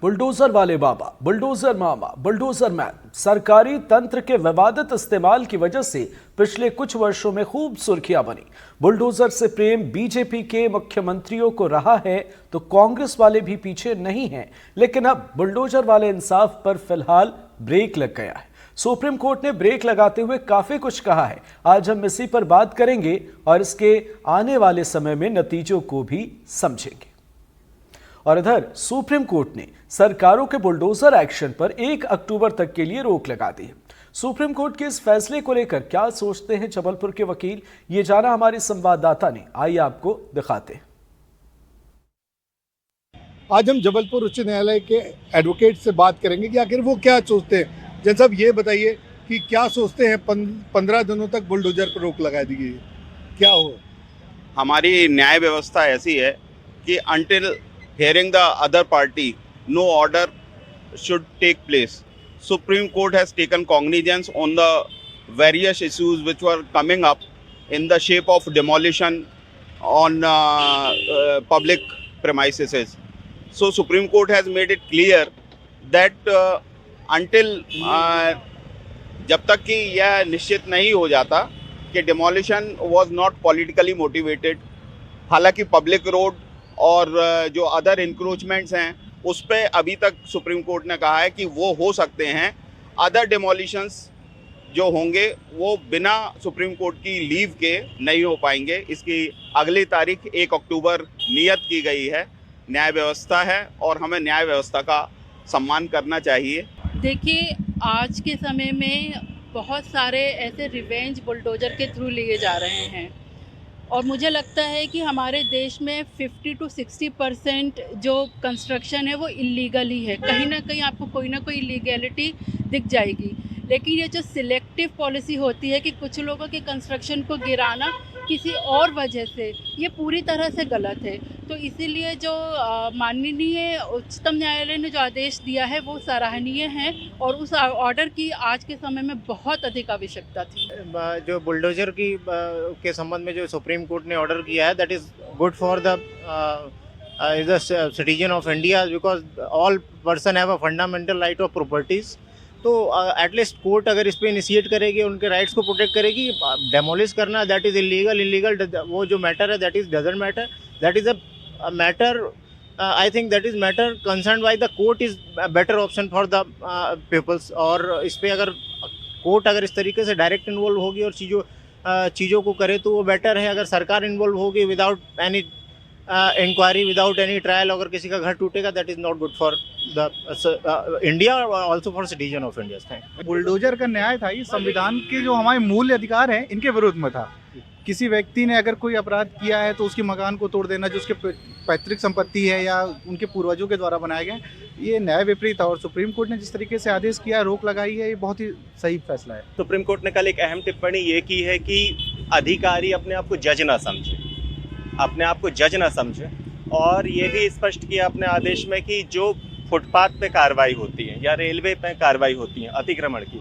Bulldozer वाले बाबा, bulldozer मामा, bulldozer man, सरकारी तंत्र के विवादित इस्तेमाल की वजह से पिछले कुछ वर्षों में खूब सुर्खियां बनी। बुलडोजर से प्रेम बीजेपी के मुख्यमंत्रियों को रहा है तो कांग्रेस वाले भी पीछे नहीं हैं। लेकिन अब बुलडोजर वाले इंसाफ पर फिलहाल ब्रेक लग गया है। सुप्रीम कोर्ट ने ब्रेक लगाते हुए काफी कुछ कहा है। आज हम इसी पर बात करेंगे और इसके आने वाले समय में नतीजों को भी समझेंगे। और इधर सुप्रीम कोर्ट ने सरकारों के बुलडोजर एक्शन पर 1 अक्टूबर तक के लिए रोक लगा दी है। सुप्रीम कोर्ट के इस फैसले को लेकर क्या सोचते हैं जबलपुर के वकील, ये जाना हमारे संवाददाता ने। आइए आपको दिखाते हैं। आज हम जबलपुर उच्च न्यायालय के एडवोकेट से बात करेंगे कि आखिर वो क्या सोचते हैं। जज साहब, ये बताइए कि क्या सोचते हैं 15 दिनों तक बुलडोजर पर रोक लगा दी गई, क्या हो? हमारी न्याय व्यवस्था ऐसी है कि until hearing the other party, no order should take place. Supreme Court has taken cognizance on the various issues which were coming up in the shape of demolition on public premises. So Supreme Court has made it clear that until जब तक कि यह निश्चित नहीं हो जाता कि demolition was not politically motivated, हालांकि पब्लिक रोड और जो अदर इंक्रोचमेंट्स हैं उस पे अभी तक सुप्रीम कोर्ट ने कहा है कि वो हो सकते हैं। अदर डिमोलिशंस जो होंगे वो बिना सुप्रीम कोर्ट की लीव के नहीं हो पाएंगे। इसकी अगली तारीख 1 अक्टूबर नियत की गई है। न्याय व्यवस्था है और हमें न्याय व्यवस्था का सम्मान करना चाहिए। देखिए, आज के समय में बहुत सारे ऐसे रिवेंज बुलडोजर के थ्रू लिए जा रहे हैं और मुझे लगता है कि हमारे देश में 50 to 60% जो कंस्ट्रक्शन है वो इलीगल ही है। कहीं ना कहीं आपको कोई ना कोई इलीगैलिटी दिख जाएगी, लेकिन ये जो सिलेक्टिव पॉलिसी होती है कि कुछ लोगों के कंस्ट्रक्शन को गिराना किसी और वजह से, ये पूरी तरह से गलत है। तो इसीलिए जो माननीय उच्चतम न्यायालय ने जो आदेश दिया है वो सराहनीय है और उस ऑर्डर की आज के समय में बहुत अधिक आवश्यकता थी। जो बुलडोजर की के संबंध में जो सुप्रीम कोर्ट ने ऑर्डर किया है, that is good for the citizen of India, because all person have a fundamental right of properties. तो एटलीस्ट कोर्ट अगर इस पर इनिशिएट करेगी, उनके राइट्स को प्रोटेक्ट करेगी। डेमोलिश करना दैट इज़ इलीगल, वो जो मैटर है that is doesn't matter, that is a matter, I think that is matter concern by the court is better option for the peoples. और इस पर अगर कोर्ट अगर इस तरीके से डायरेक्ट इन्वॉल्व होगी और चीज़ों को करे तो वो बेटर है। अगर सरकार इन्वॉल्व होगी without any inquiry, without any trial, अगर किसी का घर टूटेगा, that is not good for the India, also for citizen of India. Bulldozer का न्याय था, ये संविधान के जो हमारे मूल अधिकार हैं इनके विरुद्ध में था। किसी व्यक्ति ने अगर कोई अपराध किया है तो उसके मकान को तोड़ देना, जो उसके पैतृक संपत्ति है या उनके पूर्वजों के द्वारा बनाए गए, ये न्याय विपरीत था। और सुप्रीम कोर्ट ने जिस तरीके से आदेश किया, रोक लगाई है, ये बहुत ही सही फैसला है। सुप्रीम कोर्ट ने कल एक अहम टिप्पणी ये की है कि अधिकारी अपने आप को जज ना समझे, और ये भी स्पष्ट किया अपने आदेश में कि जो फुटपाथ पे कार्रवाई होती है या रेलवे पे कार्रवाई होती है अतिक्रमण की,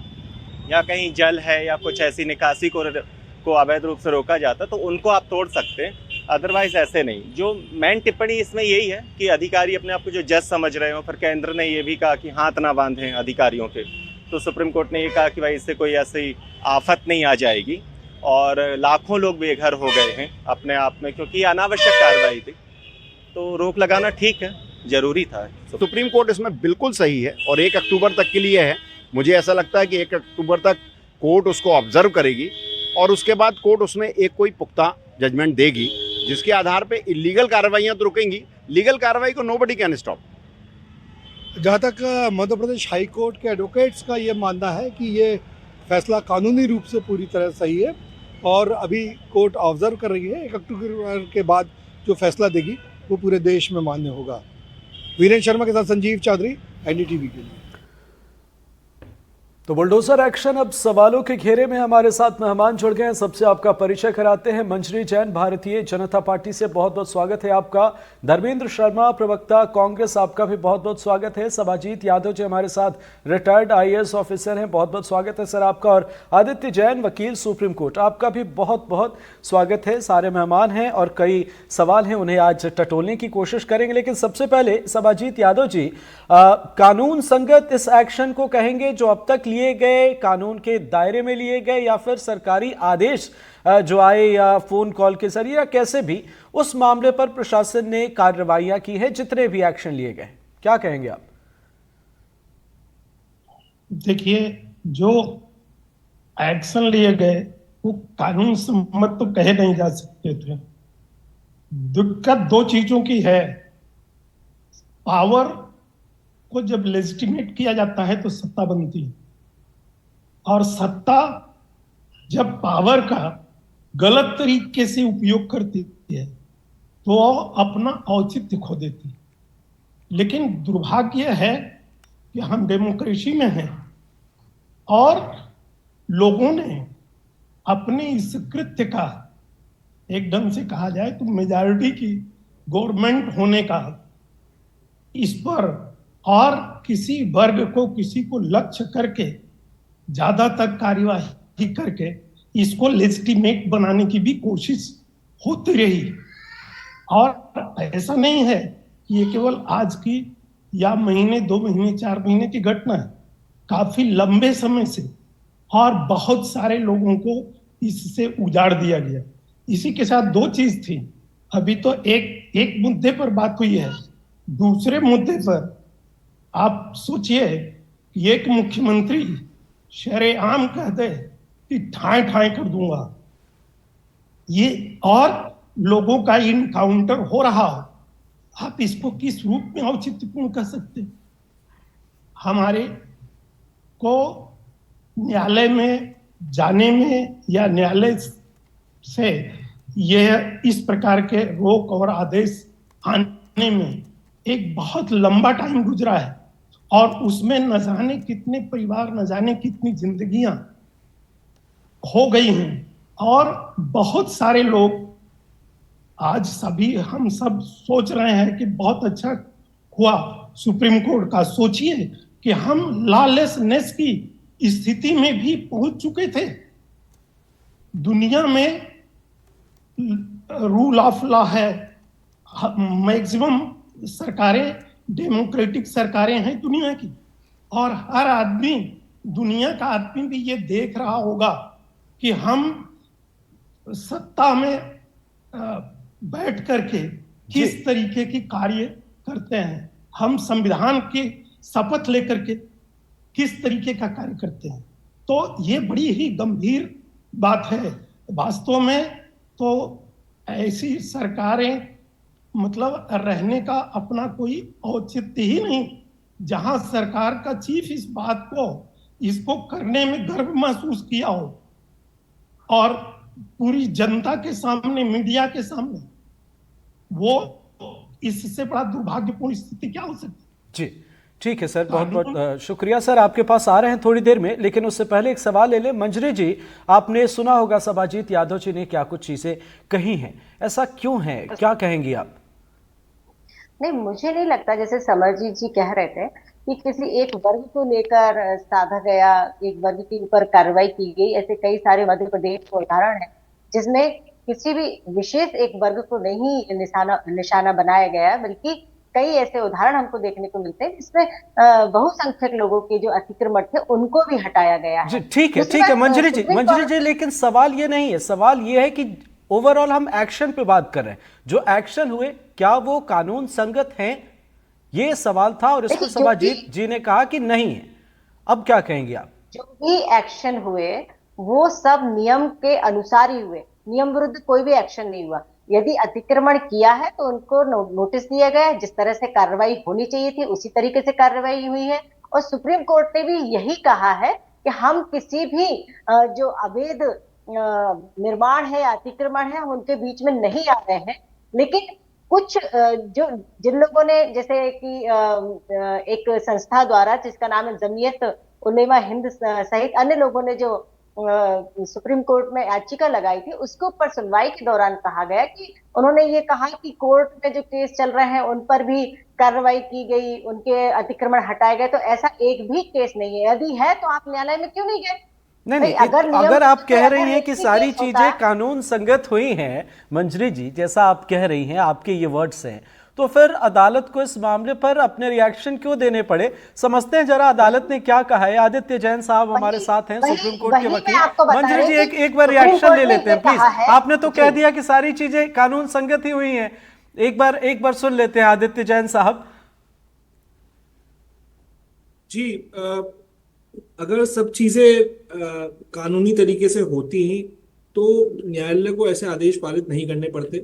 या कहीं जल है या कुछ ऐसी निकासी को अवैध रूप से रोका जाता, तो उनको आप तोड़ सकते हैं, अदरवाइज ऐसे नहीं। जो मेन टिप्पणी इसमें यही है कि अधिकारी अपने आप को जो जज समझ रहे हो। फिर केंद्र ने ये भी कहा कि हाथ ना बांधें अधिकारियों के, तो सुप्रीम कोर्ट ने ये कहा कि भाई इससे कोई ऐसी आफत नहीं आ जाएगी। और लाखों लोग बेघर हो गए हैं अपने आप में, क्योंकि अनावश्यक कार्रवाई थी, तो रोक लगाना ठीक है, जरूरी था। सुप्रीम कोर्ट इसमें बिल्कुल सही है और 1 अक्टूबर तक के लिए है। मुझे ऐसा लगता है कि 1 अक्टूबर तक कोर्ट उसको ऑब्जर्व करेगी और उसके बाद कोर्ट उसमें एक कोई पुख्ता जजमेंट देगी जिसके आधार पे इलीगल कार्रवाइयाँ तो रुकेंगी, लीगल कार्रवाई को नोबडी कैन स्टॉप। जहाँ तक मध्य प्रदेश हाई कोर्ट के एडवोकेट्स का ये मानना है कि ये फैसला कानूनी रूप से पूरी तरह सही है और अभी कोर्ट ऑब्जर्व कर रही है। 1 अक्टूबर के बाद जो फैसला देगी वो पूरे देश में मान्य होगा। वीरेंद्र शर्मा के साथ संजीव चौधरी, एनडीटीवी के लिए। तो बुलडोजर एक्शन अब सवालों के घेरे में। हमारे साथ मेहमान जुड़ गए हैं, सबसे आपका परिचय कराते हैं। मंजरी जैन, भारतीय जनता पार्टी से बहुत बहुत स्वागत है आपका। धर्मेंद्र शर्मा, प्रवक्ता कांग्रेस, आपका भी बहुत बहुत स्वागत है। सबाजीत यादव जी हमारे साथ रिटायर्ड IAS ऑफिसर हैं, बहुत बहुत स्वागत है सर आपका। और आदित्य जैन, वकील सुप्रीम कोर्ट, आपका भी बहुत बहुत स्वागत है। सारे मेहमान हैं और कई सवाल हैं, उन्हें आज टटोलने की कोशिश करेंगे। लेकिन सबसे पहले सबाजीत यादव जी, कानून संगत इस एक्शन को कहेंगे जो अब तक लिए गए, कानून के दायरे में लिए गए, या फिर सरकारी आदेश जो आए या फोन कॉल के जरिए या कैसे भी उस मामले पर प्रशासन ने कार्रवाइयां की है, जितने भी एक्शन लिए गए, क्या कहेंगे आप? देखिए, जो एक्शन लिए गए वो कानून सम्मत तो कहे नहीं जा सकते थे। दिक्कत दो चीजों की है। पावर को जब लेजिटिमेट किया जाता है तो सत्ता बनती है, और सत्ता जब पावर का गलत तरीके से उपयोग करती है तो अपना औचित्य खो देती है। लेकिन दुर्भाग्य है कि हम डेमोक्रेसी में हैं और लोगों ने अपने इस कृत्य का, एक ढंग से कहा जाए तो मेजॉरिटी की गवर्नमेंट होने का, इस पर और किसी वर्ग को, किसी को लक्ष्य करके ज्यादातर कार्यवाही करके इसको लेजिटिमेट बनाने की भी कोशिश होती रही। और ऐसा नहीं है कि ये केवल आज की या महीने, 2 महीने, 4 महीने की घटना है, काफी लंबे समय से, और बहुत सारे लोगों को इससे उजाड़ दिया गया। इसी के साथ दो चीज थी। अभी तो एक मुद्दे पर बात हुई है, दूसरे मुद्दे पर आप सोचिए कि एक मुख्यमंत्री शरेआम कह दे कि ठाए ठाए कर दूंगा, ये, और लोगों का इनकाउंटर हो रहा हो, आप इसको किस रूप में औचित्यपूर्ण कह सकते? हमारे को न्यायालय में जाने में या न्यायालय से यह इस प्रकार के रोक और आदेश आने में एक बहुत लंबा टाइम गुजरा है, और उसमें न जाने कितने परिवार, न जाने कितनी जिंदगियां हो गई हैं, और बहुत सारे लोग आज सभी हम सब सोच रहे हैं कि बहुत अच्छा हुआ सुप्रीम कोर्ट का। सोचिए कि हम लॉलेसनेस की स्थिति में भी पहुंच चुके थे। दुनिया में रूल ऑफ लॉ है, मैक्सिमम सरकारें डेमोक्रेटिक सरकारें हैं दुनिया की, और हर आदमी, दुनिया का आदमी भी ये देख रहा होगा कि हम सत्ता में बैठ करके किस तरीके की कार्य करते हैं, हम संविधान की शपथ लेकर के किस तरीके का कार्य करते हैं। तो ये बड़ी ही गंभीर बात है वास्तव में। तो ऐसी सरकारें मतलब रहने का अपना कोई औचित्य ही नहीं, जहां सरकार का चीफ इस बात को, इसको करने में गर्व महसूस किया हो, और पूरी जनता के सामने, मीडिया के सामने, वो इससे बड़ा दुर्भाग्यपूर्ण स्थिति क्या हो सकती है? जी ठीक है सर, बहुत बहुत शुक्रिया सर। आपके पास आ रहे हैं थोड़ी देर में, लेकिन उससे पहले एक सवाल ले लें। मंजरी जी, आपने सुना होगा सबाजीत यादव जी ने क्या कुछ चीजें कही हैं, ऐसा क्यों है, क्या कहेंगी आप? नहीं, मुझे नहीं लगता, जैसे समरजीत जी कह रहे थे कि किसी एक वर्ग को लेकर साधा गया, एक वर्ग के ऊपर कार्रवाई की गई। ऐसे कई सारे मध्य प्रदेश के उदाहरण है जिसमें किसी भी विशेष एक वर्ग को नहीं निशाना बनाया गया, बल्कि कई ऐसे उदाहरण हमको देखने को मिलते हैं जिसमें बहुसंख्यक लोगों के जो अतिक्रमण थे उनको भी हटाया गया है। ठीक है मंजरी जी, लेकिन सवाल ये नहीं है, सवाल ये है कि ओवरऑल हम एक्शन पे बात कर रहे हैं। जो एक्शन हुए क्या वो कानून संगत हैं, ये सवाल था, और इसको सबाजीत जी ने कहा कि नहीं है। अब क्या कहेंगे आप? जो भी एक्शन हुए वो सब नियम के अनुसार ही हुए, नियम विरुद्ध कोई भी एक्शन नहीं हुआ। यदि अतिक्रमण किया है तो उनको नोटिस दिया गया है, जिस तरह से कार्रवाई होनी चाहिए थी उसी तरीके से कार्रवाई हुई है। और सुप्रीम कोर्ट ने भी यही कहा है कि हम किसी भी जो अवैध निर्माण है, अतिक्रमण है, हम उनके बीच में नहीं आ रहे हैं। लेकिन कुछ जिन लोगों ने, जैसे कि एक संस्था द्वारा जिसका नाम है जमीयत उलेमा हिंद सहित अन्य लोगों ने जो सुप्रीम कोर्ट में याचिका लगाई थी, उसके ऊपर सुनवाई के दौरान कहा गया कि उन्होंने ये कहा कि कोर्ट में जो केस चल रहे हैं उन पर भी कार्रवाई की गई, उनके अतिक्रमण हटाए गए। तो ऐसा एक भी केस नहीं है। यदि है तो आप न्यायालय में क्यों नहीं गए? नहीं नहीं, अगर आप कह रही हैं कि सारी चीजें कानून संगत हुई हैं मंजरी जी, जैसा आप कह रही हैं, आपके ये वर्ड्स हैं, तो फिर अदालत को इस मामले पर अपने रिएक्शन क्यों देने पड़े? समझते हैं जरा अदालत ने क्या कहा है। आदित्य जैन साहब हमारे साथ हैं, सुप्रीम कोर्ट के वकील। मंजरी जी एक बार रिएक्शन ले लेते हैं प्लीज। आपने तो कह दिया कि सारी चीजें कानून संगत ही हुई हैं, एक बार सुन लेते हैं आदित्य जैन साहब जी। अगर सब चीजें कानूनी तरीके से होती ही तो न्यायालय को ऐसे आदेश पारित नहीं करने पड़ते।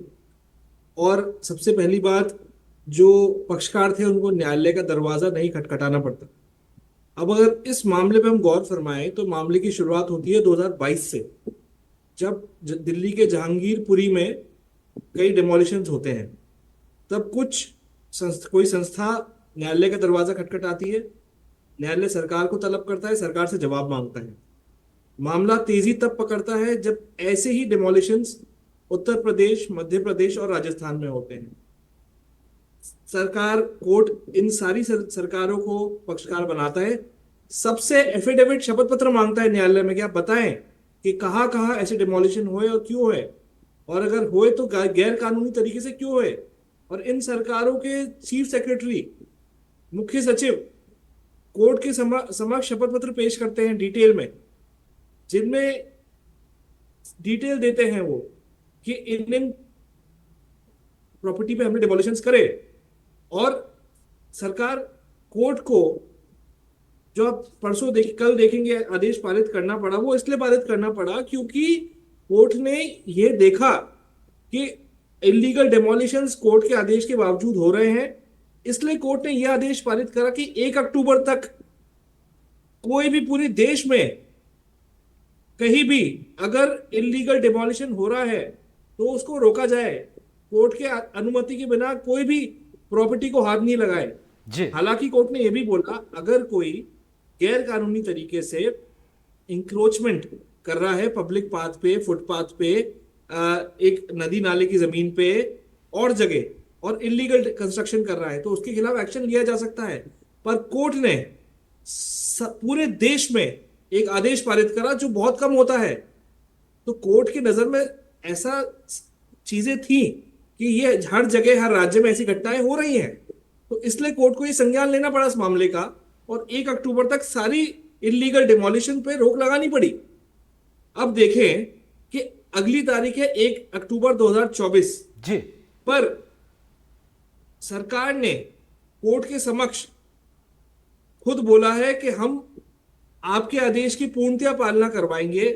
और सबसे पहली बात, जो पक्षकार थे उनको न्यायालय का दरवाजा नहीं खटखटाना पड़ता। अब अगर इस मामले पे हम गौर फरमाएं तो मामले की शुरुआत होती है 2022 से, जब दिल्ली के जहांगीरपुरी में कई डिमोलिशंस होते हैं। तब कोई संस्था न्यायालय का दरवाजा खटखटाती है, न्यायालय सरकार को तलब करता है, सरकार से जवाब मांगता है। मामला तेजी तब पकड़ता है जब ऐसे ही डिमोलिशंस उत्तर प्रदेश, मध्य प्रदेश और राजस्थान में होते हैं। सरकार, कोर्ट इन सारी सरकारों को पक्षकार बनाता है, सबसे एफिडेविट, शपथ पत्र मांगता है न्यायालय में कि आप बताएं कि कहाँ कहाँ ऐसे डिमोलिशन हुए और क्यों हुए, और अगर हुए तो गैर कानूनी तरीके से क्यों हुए। और इन सरकारों के चीफ सेक्रेटरी, मुख्य सचिव कोर्ट के समक्ष शपथ पत्र पेश करते हैं डिटेल में, जिनमें डिटेल देते हैं वो कि इन प्रॉपर्टी पे हमने डिमोलिशंस करे। और सरकार कोर्ट को, जो आप कल देखेंगे आदेश पारित करना पड़ा, वो इसलिए पारित करना पड़ा क्योंकि कोर्ट ने ये देखा कि इलीगल डिमोलिशंस कोर्ट के आदेश के बावजूद हो रहे हैं। इसलिए कोर्ट ने यह आदेश पारित करा कि 1 अक्टूबर तक कोई भी पूरे देश में कहीं भी अगर इलीगल डिमोलिशन हो रहा है तो उसको रोका जाए। कोर्ट के अनुमति के बिना कोई भी प्रॉपर्टी को हाथ नहीं लगाए। हालांकि कोर्ट ने यह भी बोला, अगर कोई गैर कानूनी तरीके से इंक्रोचमेंट कर रहा है पब्लिक पाथ पे, फुटपाथ पे, एक नदी नाले की जमीन पे और जगह, और इलीगल कंस्ट्रक्शन कर रहा है, तो उसके खिलाफ एक्शन लिया जा सकता है। पर कोर्ट ने पूरे देश में एक आदेश पारित करा जो बहुत कम होता है। तो कोर्ट की नजर में ऐसा चीजें थी कि ये हर जगह, हर राज्य में ऐसी घटनाएं हो रही हैं, तो इसलिए कोर्ट को ये संज्ञान लेना पड़ा इस मामले का, और 1 अक्टूबर तक सारी इलीगल डिमोलिशन पे रोक लगानी पड़ी। अब देखें कि अगली तारीख है 1 अक्टूबर 2024 जी, पर सरकार ने कोर्ट के समक्ष खुद बोला है कि हम आपके आदेश की पूर्णतया पालना करवाएंगे।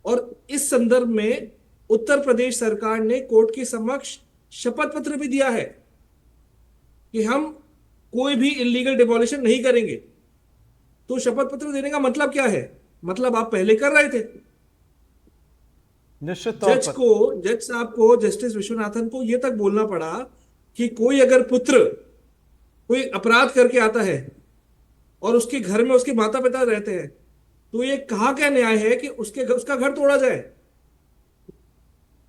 और इस संदर्भ में उत्तर प्रदेश सरकार ने कोर्ट के समक्ष शपथ पत्र भी दिया है कि हम कोई भी इलीगल डिमोलिशन नहीं करेंगे। तो शपथ पत्र देने का मतलब क्या है? मतलब आप पहले कर रहे थे। निश्चित तौर पर जज साहब को, जस्टिस विश्वनाथन को यह तक बोलना पड़ा कि कोई अगर पुत्र कोई अपराध करके आता है और उसके घर में उसके माता पिता रहते हैं, तो ये कहाँ क्या न्याय है कि उसका घर तोड़ा जाए?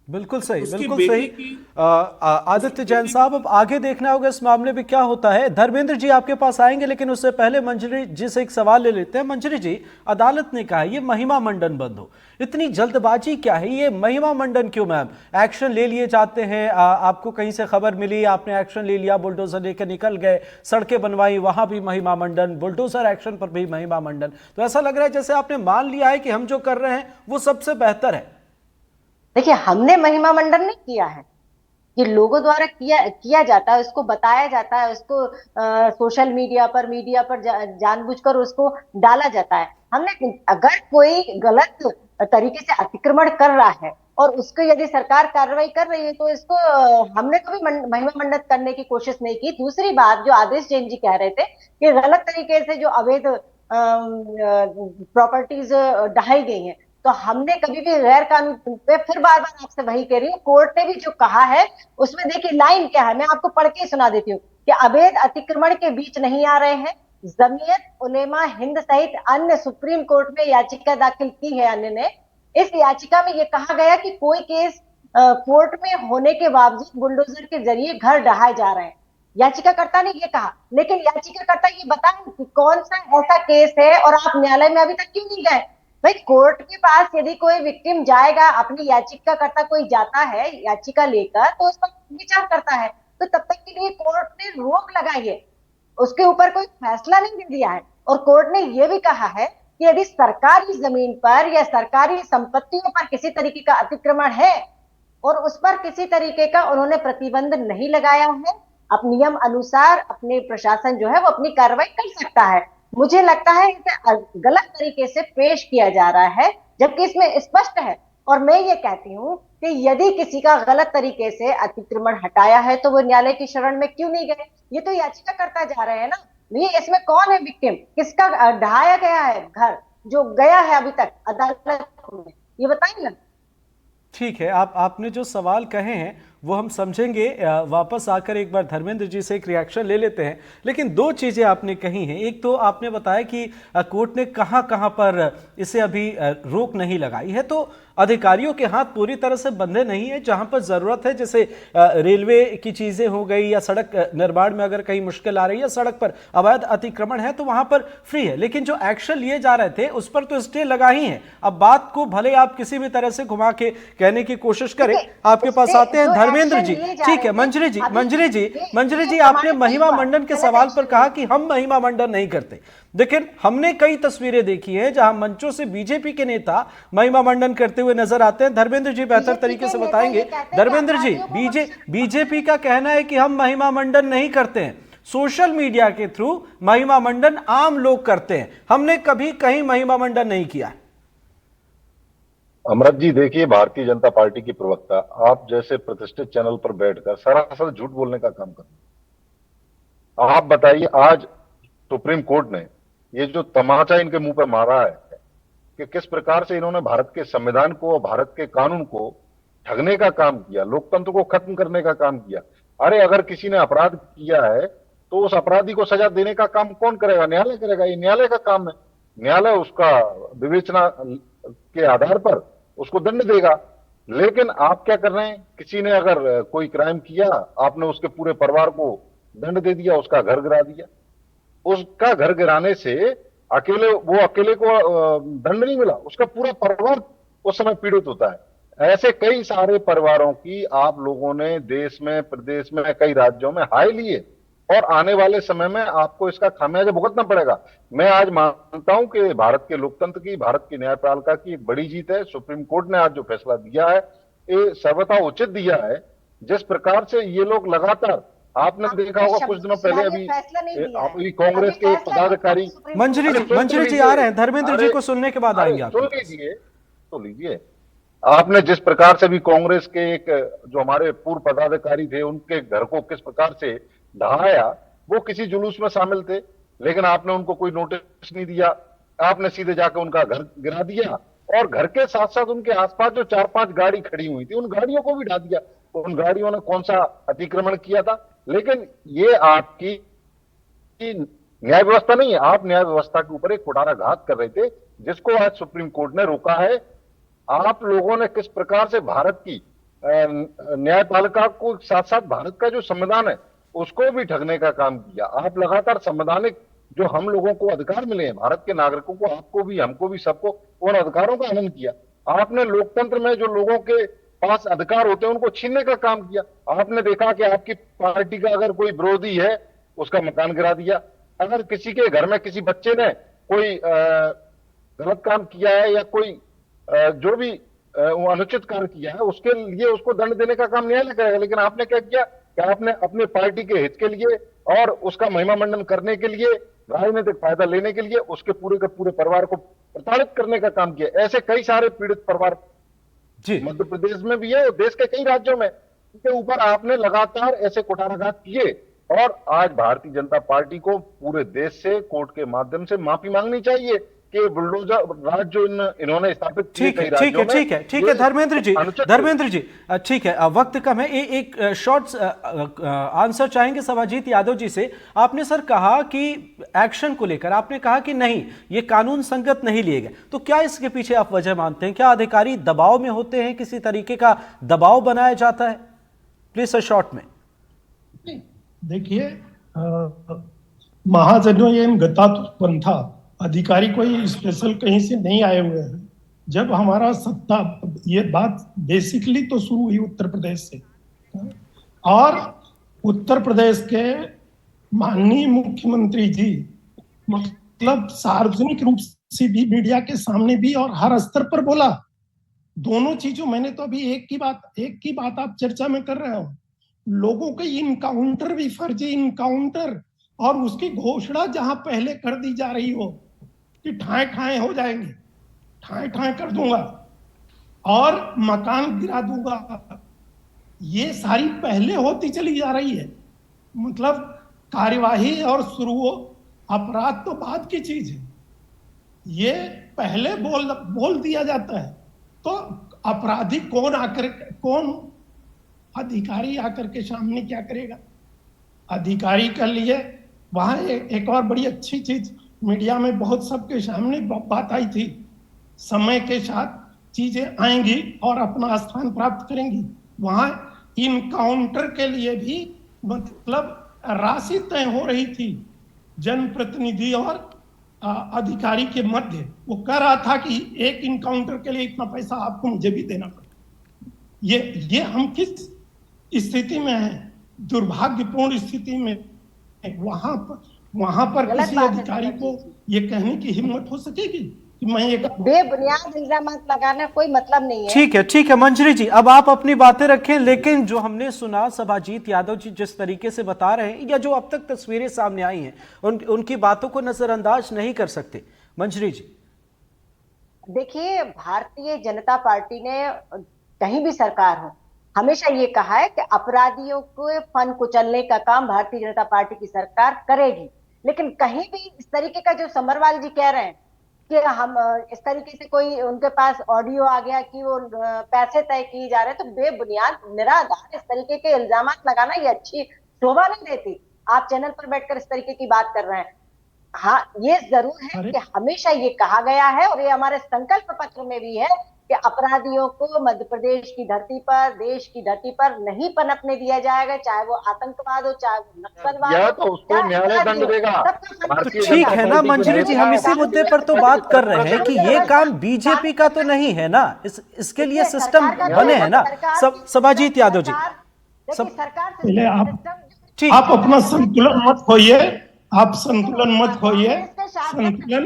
बिल्कुल सही, बिल्कुल सही। आदित्य जैन साहब, अब आगे देखना होगा इस मामले में क्या होता है। धर्मेंद्र जी आपके पास आएंगे, लेकिन उससे पहले मंजरी जी से एक सवाल ले लेते हैं। मंजरी जी, अदालत ने कहा ये महिमा मंडन बंद हो, इतनी जल्दबाजी क्या है? ये महिमा मंडन क्यों मैम? एक्शन ले लिए जाते हैं, आपको कहीं से खबर मिली, आपने एक्शन ले लिया, बुलडोजर लेकर निकल गए, सड़कें बनवाई, वहां भी महिमा मंडन, बुलडोजर एक्शन पर भी महिमा मंडन। तो ऐसा लग रहा है जैसे आपने मान लिया है कि हम जो कर रहे हैं वो सबसे बेहतर है। देखिए, हमने महिमा मंडन नहीं किया है, ये लोगों द्वारा किया जाता है, उसको बताया जाता है, उसको सोशल मीडिया पर जानबूझकर उसको डाला जाता है। हमने, अगर कोई गलत तरीके से अतिक्रमण कर रहा है और उसको यदि सरकार कार्रवाई कर रही है तो इसको हमने कभी महिमा मंडन करने की कोशिश नहीं की। दूसरी बात, जो आदेश जैन जी कह रहे थे कि गलत तरीके से जो अवैध प्रॉपर्टीज ढहाई गई हैं, तो हमने कभी भी गैर कानूनी पे, फिर बार बार आपसे वही कह रही हूँ, कोर्ट ने भी जो कहा है उसमें देखिए लाइन क्या है, मैं आपको पढ़ के सुना देती हूँ कि अवैध अतिक्रमण के बीच नहीं आ रहे हैं, जमीयत उलेमा हिंद सहित अन्य सुप्रीम कोर्ट में याचिका दाखिल की है अन्य ने। इस याचिका में यह कहा गया कि कोई केस कोर्ट में होने के बावजूद बुलडोजर के जरिए घर ढहाए जा रहे हैं। याचिकाकर्ता ने यह कहा, लेकिन याचिकाकर्ता ये बताएं कि कौन सा ऐसा केस है और आप न्यायालय में अभी तक क्यों नहीं गए। भाई कोर्ट के पास यदि कोई विक्टिम जाएगा, अपनी याचिकाकर्ता कोई जाता है याचिका लेकर, तो उस पर विचार करता है, तो तब तक के लिए कोर्ट ने रोक लगाई है, उसके ऊपर कोई फैसला नहीं दे दिया है। और कोर्ट ने यह भी कहा है कि यदि सरकारी जमीन पर या सरकारी संपत्तियों पर किसी तरीके का अतिक्रमण है और उस पर किसी तरीके का उन्होंने प्रतिबंध नहीं लगाया है, अब नियम अनुसार अपने प्रशासन जो है वो अपनी कार्रवाई कर सकता है। मुझे लगता है इसे गलत तरीके से पेश किया जा रहा है, जबकि इसमें स्पष्ट है। और मैं ये कहती हूँ कि यदि किसी का गलत तरीके से अतिक्रमण हटाया है तो वो न्यायालय की शरण में क्यों नहीं गए। ये तो याचिका करता जा रहे हैं ना, ये इसमें कौन है विक्टिम, किसका ढहाया गया है घर जो गया है अभी तक अदालत में, ये बताइए ना। ठीक है, आपने जो सवाल कहे हैं वो हम समझेंगे। वापस आकर एक बार धर्मेंद्र जी से एक रिएक्शन ले लेते हैं। लेकिन दो चीज़ें आपने कही हैं। एक तो आपने बताया कि कोर्ट ने कहां कहां पर इसे अभी रोक नहीं लगाई है, तो अधिकारियों के हाथ पूरी तरह से बंधे नहीं है। जहां पर ज़रूरत है, जैसे रेलवे की चीज़ें हो गई या सड़क निर्माण में अगर कहीं मुश्किल आ रही है, सड़क पर अवैध अतिक्रमण है, तो वहां पर फ्री है। लेकिन जो एक्शन लिए जा रहे थे उस पर तो स्टे लगा ही है। अब बात को भले आप किसी भी तरह से घुमा के कहने की कोशिश करें, आपके पास आते हैं धर्मेंद्र जी। ठीक है, मंजरी जी आपने महिमा मंडन के सवाल पर कहा कि हम महिमा मंडन नहीं करते। लेकिन हमने कई तस्वीरें देखी हैं जहां मंचों से बीजेपी के नेता महिमा मंडन करते हुए नजर आते हैं। धर्मेंद्र जी बेहतर तरीके से बताएंगे। धर्मेंद्र जी, बीजेपी का कहना है कि हम महिमा मंडन नहीं करते हैं, सोशल मीडिया के थ्रू महिमा मंडन आम लोग करते हैं, हमने कभी कहीं महिमा मंडन नहीं किया। अमृत जी देखिए, भारतीय जनता पार्टी की प्रवक्ता आप जैसे प्रतिष्ठित चैनल पर बैठकर सरासर झूठ बोलने का काम कर। आप बताइए, आज सुप्रीम कोर्ट ने ये जो तमाचा इनके मुंह पर मारा है कि किस प्रकार से इन्होंने भारत के संविधान को और भारत के कानून को ठगने का काम किया, लोकतंत्र को खत्म करने का काम किया। अरे अगर किसी ने अपराध किया है तो उस अपराधी को सजा देने का काम कौन करेगा? न्यायालय करेगा। ये न्यायालय का काम है। न्यायालय उसका विवेचना के आधार पर उसको दंड देगा। लेकिन आप क्या कर रहे हैं, किसी ने अगर कोई क्राइम किया, आपने उसके पूरे परिवार को दंड दे दिया, उसका घर गिरा दिया। उसका घर गिराने से अकेले को दंड नहीं मिला, उसका पूरा परिवार उस समय पीड़ित होता है। ऐसे कई सारे परिवारों की आप लोगों ने देश में, प्रदेश में, कई राज्यों में हाय लिए और आने वाले समय में आपको इसका खामियाजा भुगतना पड़ेगा। मैं आज मानता हूं कि भारत के लोकतंत्र की, भारत की न्यायपालिका की एक बड़ी जीत है। सुप्रीम कोर्ट ने आज जो फैसला दिया है ये सर्वथा उचित दिया है। जिस प्रकार से ये लोग लगातार, आपने देखा होगा कुछ दिनों पहले अभी कांग्रेस के पदाधिकारी, मंजरी जी आ रहे हैं, धर्मेंद्र जी को सुनने के बाद आएंगे आप। सुन लीजिए, आपने जिस प्रकार से भी कांग्रेस के एक जो हमारे पूर्व पदाधिकारी थे उनके घर को किस प्रकार से ढहाया, वो किसी जुलूस में शामिल थे, लेकिन आपने उनको कोई नोटिस नहीं दिया। आपने सीधे जाकर उनका घर गिरा दिया और घर के साथ साथ उनके आसपास जो 4-5 गाड़ी खड़ी हुई थी उन गाड़ियों को भी ढा दिया। उन गाड़ियों ने कौन सा अतिक्रमण किया था? लेकिन ये आपकी न्याय व्यवस्था नहीं है। आप न्याय व्यवस्था के ऊपर एक कुठाराघात कर रहे थे, जिसको आज सुप्रीम कोर्ट ने रोका है। आप लोगों ने किस प्रकार से भारत की न्यायपालिका को साथ साथ भारत का जो संविधान है उसको भी ठगने का काम किया। आप लगातार संवैधानिक जो हम लोगों को अधिकार मिले हैं, भारत के नागरिकों को, आपको भी, हमको भी, सबको, उन अधिकारों का हनन किया। आपने लोकतंत्र में जो लोगों के पास अधिकार होते हैं उनको छीनने का काम किया। आपने देखा कि आपकी पार्टी का अगर कोई विरोधी है उसका मकान गिरा दिया। अगर किसी के घर में किसी बच्चे ने कोई गलत काम किया है या कोई जो भी अनुचित कार्य किया है उसके लिए उसको दंड देने का काम न्यायालय करेगा। लेकिन आपने क्या किया कि आपने अपने पार्टी के हित के लिए और उसका महिमा मंडन करने के लिए, राजनीतिक फायदा लेने के लिए उसके पूरे के पूरे परिवार को प्रताड़ित करने का काम किया। ऐसे कई सारे पीड़ित परिवार मध्य प्रदेश में भी है और देश के कई राज्यों में, उनके ऊपर आपने लगातार ऐसे कुठाराघात किए। और आज भारतीय जनता पार्टी को पूरे देश से कोर्ट के माध्यम से माफी मांगनी चाहिए कि बुलडोजर राज जो इन्होंने स्थापित किए ठीक है, कई ठीक है, राज्यों में, ठीक है, ठीक है, धर्मेंद्र जी, धर्मेंद्र जी, ठीक है, वक्त कम है। एक शॉर्ट आंसर चाहेंगे सभाजीत यादव जी से। आपने सर कहा कि एक्शन को लेकर आपने कहा कि नहीं, ये कानून संगत नहीं लिए गए, तो क्या इसके पीछे आप वजह मानते हैं? क्या अधिकारी दबाव में होते हैं, किसी तरीके का दबाव बनाया जाता है? प्लीज सर शॉर्ट में। देखिए, महाजनों गतात्मपंथा अधिकारी कोई स्पेशल कहीं से नहीं आए हुए हैं। जब हमारा सत्ता, ये बात बेसिकली तो शुरू हुई उत्तर प्रदेश से, और उत्तर प्रदेश के माननीय मुख्यमंत्री जी मतलब सार्वजनिक रूप से भी, मीडिया के सामने भी और हर स्तर पर बोला दोनों चीजों। मैंने तो अभी एक की बात आप चर्चा में कर रहे हो, लोगों के इनकाउंटर भी फर्जी इनकाउंटर, और उसकी घोषणा जहां पहले कर दी जा रही हो कि ठाए ठाए हो जाएंगे, ठाए ठाए कर दूंगा और मकान गिरा दूंगा, ये सारी पहले होती चली जा रही है। मतलब कार्यवाही और शुरू, अपराध तो बाद की चीज है, ये पहले बोल दिया जाता है। तो अपराधी कौन अधिकारी आकर के सामने क्या करेगा? अधिकारी के लिए वहां एक और बड़ी अच्छी चीज मीडिया में बहुत सबके सामने बात आई थी, समय के साथ चीजें आएंगी और अपना स्थान प्राप्त करेंगी। वहां इनकाउंटर के लिए भी मतलब राशि तय हो रही थी जनप्रतिनिधि और अधिकारी के मध्य। वो कह रहा था कि एक इनकाउंटर के लिए इतना पैसा आपको मुझे भी देना पड़ेगा। ये हम किस स्थिति में है? दुर्भाग्यपूर्ण स्थिति में। वहां पर किसी अधिकारी को ये कहने की हिम्मत हो सकेगी कि मैं एक बेबुनियाद इल्जाम लगाना कोई मतलब नहीं है। ठीक है मंजरी जी, अब आप अपनी बातें रखें, लेकिन जो हमने सुना सभाजीत यादव जी जिस तरीके से बता रहे हैं, या जो अब तक तस्वीरें सामने आई हैं, उनकी बातों को नजरअंदाज नहीं कर सकते। मंजरी जी, देखिए, भारतीय जनता पार्टी ने कहीं भी सरकार हो हमेशा ये कहा है कि अपराधियों को फन कुचलने का काम भारतीय जनता पार्टी की सरकार करेगी। लेकिन कहीं भी इस तरीके का जो समरवाल जी कह रहे हैं कि हम इस तरीके से, कोई उनके पास ऑडियो आ गया कि वो पैसे तय किए जा रहे हैं, तो बेबुनियाद निराधार इस तरीके के इल्जाम लगाना ये अच्छी शोभा नहीं देती। आप चैनल पर बैठकर इस तरीके की बात कर रहे हैं। हाँ, ये जरूर है कि हमेशा ये कहा गया है और ये हमारे संकल्प पत्र में भी है कि अपराधियों को मध्य प्रदेश की धरती पर, देश की धरती पर नहीं पनपने दिया जाएगा, चाहे वो आतंकवाद हो, चाहे वो नक्सलवाद हो, तो उसको न्यायालय दंड देगा। तो ठीक है ना मंजरी जी, हम इसी मुद्दे पर तो बात कर रहे हैं कि ये काम बीजेपी का तो नहीं है ना, इसके लिए सिस्टम बने हैं ना। सभाजीत यादव जी, पहले आप अपना संतुलन मत खोइए, आप संतुलन मत खोइए। संतुलन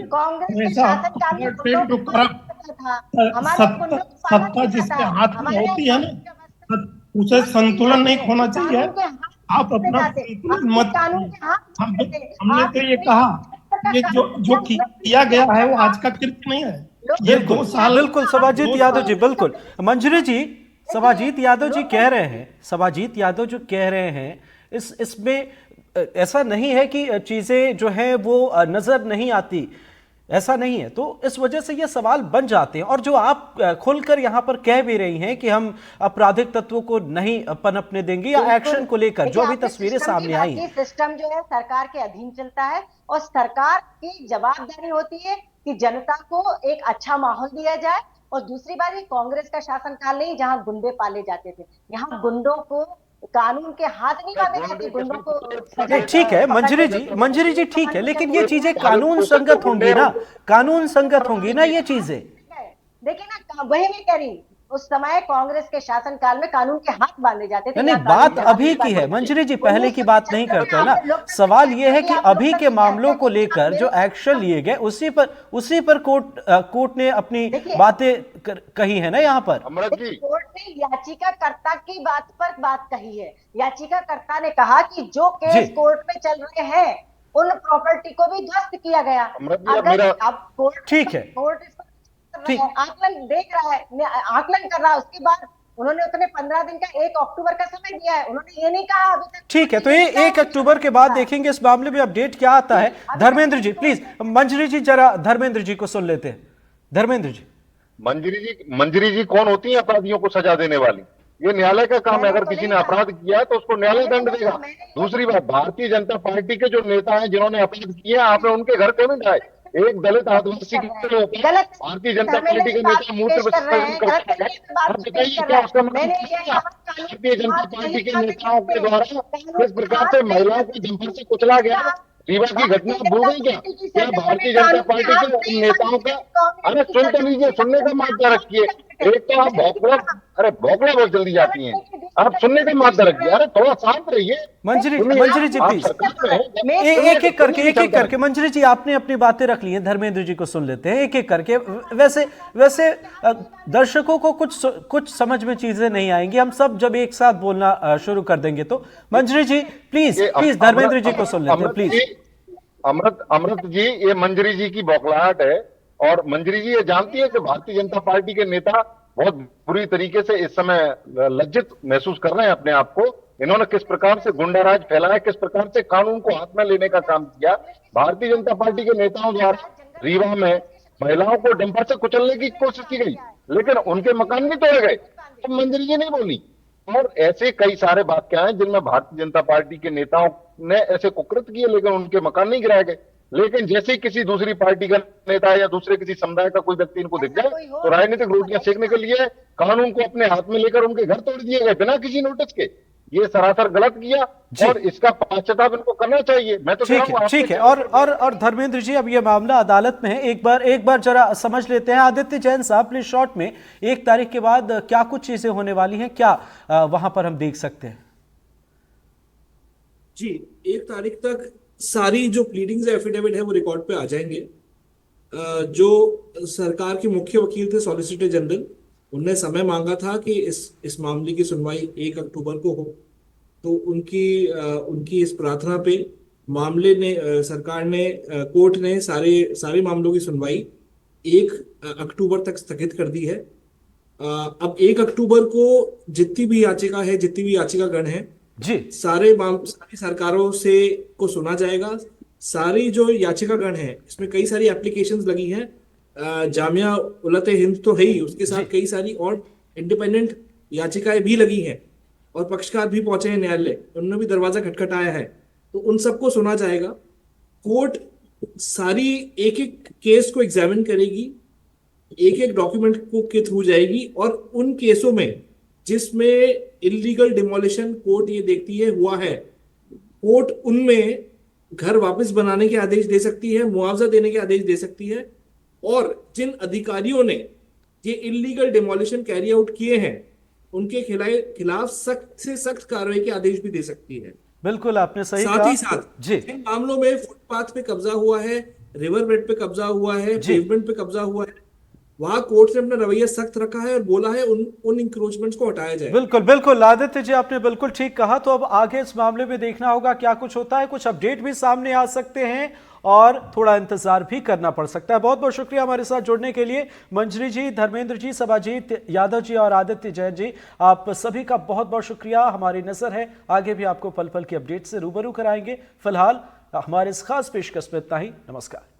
सत्ता जिसके हाथ में होती है ना, उसे संतुलन नहीं खोना चाहिए। आप अपना संतुलन मत, हमने तो ये कहा, ये जो किया गया है वो आज का कृत्य नहीं है, ये 2 साल। बिल्कुल सभाजीत यादव जी, बिल्कुल मंजरी जी, सभाजीत यादव जी कह रहे हैं, सभाजीत यादव जो कह रहे हैं, इसमें ऐसा नहीं है कि चीजें जो है वो नजर नहीं आती, ऐसा नहीं है। तो इस वजह से ये सवाल बन जाते हैं। और जो आप खुलकर यहाँ पर कह भी रही हैं कि हम आपराधिक तत्वों को नहीं पनपने देंगे, या एक्शन को लेकर जो अभी तस्वीरें सामने आई हैं, सिस्टम जो है सरकार के अधीन चलता है और सरकार की जवाबदारी होती है कि जनता को एक अच्छा माहौल दिया जाए। और दूसरी बात, ये कांग्रेस का शासनकाल नहीं जहाँ गुंडे पाले जाते थे, यहाँ गुंडों को कानून के हाथ नहीं बांधे जाते, गुंडों को। ठीक है मंजरी जी ठीक है, लेकिन ये चीजें कानून संगत होंगी ना, कानून संगत होंगी ना ये चीजें। देखिए ना, वही मैं कह रही, उस समय कांग्रेस के शासनकाल में कानून के हाथ बांधे जाते थे। नहीं, बात अभी की है मंजरी जी, पहले की बात नहीं करते हैं ना। सवाल ये है कि अभी के मामलों को लेकर जो एक्शन लिए गए उसी पर कोर्ट ने अपनी बातें कही है ना। यहाँ पर कोर्ट ने याचिकाकर्ता की बात पर बात कही है। याचिकाकर्ता ने कहा कि जो केस कोर्ट में चल रहे हैं उन प्रॉपर्टी को भी ध्वस्त किया गया। अगर अब कोर्ट, ठीक है, कोर्ट आकलन देख रहा है, आकलन कर रहा है, उसके बाद उन्होंने उतने 15 दिन का 1 अक्टूबर का समय दिया है, उन्होंने ये नहीं कहा अभी तक। ठीक है, तो ये 1 अक्टूबर के बाद देखेंगे इस मामले में अपडेट क्या आता है। धर्मेंद्र जी प्लीज, मंजरी जी जरा धर्मेंद्र जी को सुन लेते हैं। धर्मेंद्र जी, मंजरी जी कौन होती है अपराधियों को सजा देने वाली? ये न्यायालय का काम है। अगर किसी ने अपराध किया है तो उसको न्यायालय दंड देगा। दूसरी बात, भारतीय जनता पार्टी के जो नेता हैं जिन्होंने अपराध किए, आपने उनके घर क्यों नहीं जाए? एक दलित आदिवासी के लोग भारतीय जनता पार्टी के नेता मूत्र विसर्जन करते हैं, आप बताइए क्या उसका मतलब? भारतीय जनता पार्टी के नेताओं के द्वारा किस प्रकार से महिलाओं को जंपर से कुचला गया, रीवा की घटना भूल गई क्या? क्या भारतीय जनता पार्टी के नेताओं का, अरे सुन तो लीजिए, सुनने का माध्य रखिए। एक तो आप भौकड़ा बहुत जल्दी जाती हैं, आप सुनने का माध्य रखिए। अरे थोड़ा शांत रहिए। मंजरी जी प्लीज, एक एक करके मंजरी जी आपने अपनी बातें रख ली हैं, धर्मेंद्र जी को सुन लेते हैं एक एक करके। वैसे दर्शकों को कुछ समझ में चीजें नहीं आएंगी, हम सब जब एक साथ बोलना शुरू कर देंगे तो। मंजरी जी प्लीज धर्मेंद्र जी को सुन लेते हैं प्लीज। अमृत जी, ये मंजरी जी की बौखलाहट है, और मंजरी जी ये जानती है कि भारतीय जनता पार्टी के नेता बहुत बुरी तरीके से इस समय लज्जित महसूस कर रहे हैं अपने आप को। इन्होंने किस प्रकार से गुंडाराज फैलाया, किस प्रकार से कानून को हाथ में लेने का काम किया। भारतीय जनता पार्टी के नेताओं द्वारा रीवा में महिलाओं को डंपर से कुचलने की कोशिश की गई, लेकिन उनके मकान भी तोड़े गए। तो मंजरी जी नहीं बोली। और ऐसे कई सारे वाक्य हैं जिनमें भारतीय जनता पार्टी के नेताओं ने ऐसे कुकृत किए, लेकिन उनके मकान नहीं गिराए गए। लेकिन जैसे किसी दूसरी पार्टी का नेता या दूसरे किसी समुदाय का कोई व्यक्ति इनको दिख जाए तो राजनीतिक रोटियां सेकने के लिए कानून को अपने हाथ में लेकर उनके घर तोड़ दिए गए बिना किसी नोटिस के। ये सरासर गलत किया और इसका पश्चाताप इनको करना चाहिए। मैं तो ठीक है। और धर्मेंद्र जी, अब ये मामला अदालत में है, एक बार जरा समझ लेते हैं। आदित्य जैन साहब प्लीज शॉर्ट में, 1 तारीख के बाद क्या कुछ चीजें होने वाली हैं, क्या वहां पर हम देख सकते हैं? जी, 1 तारीख तक सारी जो प्लीडिंग्स एफिडेविट है वो रिकॉर्ड पे आ जाएंगे। जो सरकार के मुख्य वकील थे सॉलिसिटर जनरल, उनने समय मांगा था कि इस मामले की सुनवाई 1 अक्टूबर को हो, तो उनकी इस प्रार्थना पे कोर्ट ने सारे मामलों की सुनवाई 1 अक्टूबर तक स्थगित कर दी है। अब 1 अक्टूबर को जितनी भी याचिकागण है जी, सारी सरकारों से को सुना जाएगा। सारी जो याचिकागण है इसमें कई सारी एप्लीकेशंस लगी हैं। जामिया उलत हिंद तो है ही, उसके साथ कई सारी और इंडिपेंडेंट याचिकाएं भी लगी हैं और पक्षकार भी पहुंचे हैं न्यायालय, उन्होंने भी दरवाजा खटखटाया है, तो उन सबको सुना जाएगा। कोर्ट सारी एक एक केस को एग्जामिन करेगी, एक एक डॉक्यूमेंट के थ्रू जाएगी, और उन केसों में जिसमें इलीगल डिमोलिशन कोर्ट ये देखती है हुआ है, कोर्ट उनमें घर वापस बनाने के आदेश दे सकती है, मुआवजा देने के आदेश दे सकती है, और जिन अधिकारियों ने ये इलीगल डिमोलिशन कैरी आउट किए हैं उनके खिलाफ सख्त से सख्त कार्रवाई के आदेश भी दे सकती है। बिल्कुल, आपने सही कहा। साथ ही साथ इन मामलों में फुटपाथ पे कब्जा हुआ है, रिवर बेड पे कब्जा हुआ है, पेवमेंट पे कब्जा हुआ है, वहां कोर्ट ने अपना रवैया सख्त रखा है और बोला है उन इंक्रोचमेंट्स को हटाया जाए। बिल्कुल आदित्य जी, आपने बिल्कुल ठीक कहा। तो अब आगे इस मामले में देखना होगा क्या कुछ होता है, कुछ अपडेट भी सामने आ सकते हैं और थोड़ा इंतजार भी करना पड़ सकता है। बहुत बहुत शुक्रिया हमारे साथ जुड़ने के लिए मंजरी जी, धर्मेंद्र जी, सभाजीत यादव जी और आदित्य जैन जी, आप सभी का बहुत बहुत शुक्रिया। हमारी नजर है आगे भी आपको पल पल की अपडेट से रूबरू कराएंगे। फिलहाल हमारे इस खास पेशकश में इतना ही। नमस्कार।